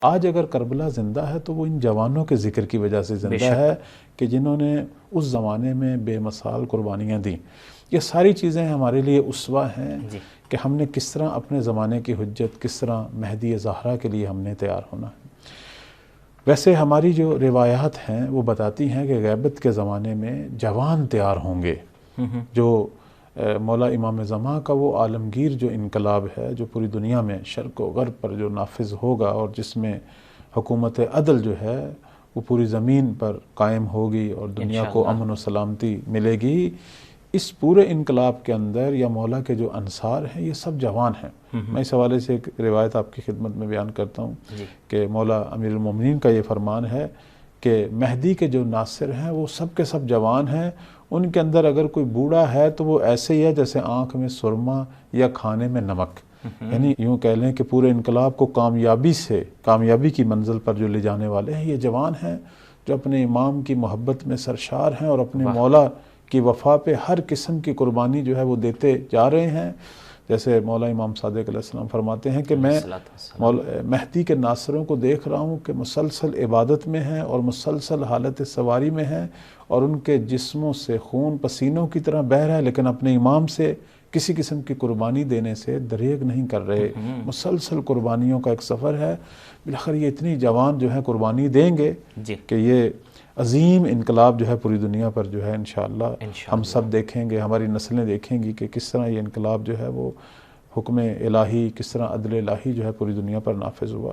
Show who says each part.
Speaker 1: آج اگر کربلا زندہ ہے تو وہ ان جوانوں کے ذکر کی وجہ سے زندہ ہے کہ جنہوں نے اس زمانے میں بے مثال قربانیاں دیں۔ یہ ساری چیزیں ہمارے لیے اسوہ ہیں کہ ہم نے کس طرح اپنے زمانے کی حجت، کس طرح مہدی زہرا کے لیے ہم نے تیار ہونا ہے۔ ویسے ہماری جو روایات ہیں وہ بتاتی ہیں کہ غیبت کے زمانے میں جوان تیار ہوں گے، جو مولا امام زمان کا وہ عالمگیر جو انقلاب ہے جو پوری دنیا میں شرق و غرب پر جو نافذ ہوگا اور جس میں حکومت عدل جو ہے وہ پوری زمین پر قائم ہوگی اور دنیا کو امن و سلامتی ملے گی، اس پورے انقلاب کے اندر یا مولا کے جو انصار ہیں یہ سب جوان ہیں۔ میں اس حوالے سے ایک روایت آپ کی خدمت میں بیان کرتا ہوں کہ مولا امیر المومنین کا یہ فرمان ہے کہ مہدی کے جو ناصر ہیں وہ سب کے سب جوان ہیں، ان کے اندر اگر کوئی بوڑھا ہے تو وہ ایسے ہی ہے جیسے آنکھ میں سرما یا کھانے میں نمک، یعنی یوں کہہ لیں کہ پورے انقلاب کو کامیابی کی منزل پر جو لے جانے والے ہیں یہ جوان ہیں جو اپنے امام کی محبت میں سرشار ہیں اور اپنے مولا کی وفا پہ ہر قسم کی قربانی جو ہے وہ دیتے جا رہے ہیں۔ جیسے مولا امام صادق علیہ السلام فرماتے ہیں کہ میں مہدی کے ناصروں کو دیکھ رہا ہوں کہ مسلسل عبادت میں ہیں اور مسلسل حالت سواری میں ہیں اور ان کے جسموں سے خون پسینوں کی طرح بہہ رہا ہے لیکن اپنے امام سے کسی قسم کی قربانی دینے سے دریغ نہیں کر رہے، مسلسل قربانیوں کا ایک سفر ہے۔ بالآخر یہ اتنی جوان جو ہے قربانی دیں گے کہ یہ عظیم انقلاب جو ہے پوری دنیا پر جو ہے انشاءاللہ ہم سب دیکھیں گے، ہماری نسلیں دیکھیں گی کہ کس طرح یہ انقلاب جو ہے وہ حکم الہی، کس طرح عدل الہی جو ہے پوری دنیا پر نافذ ہوا۔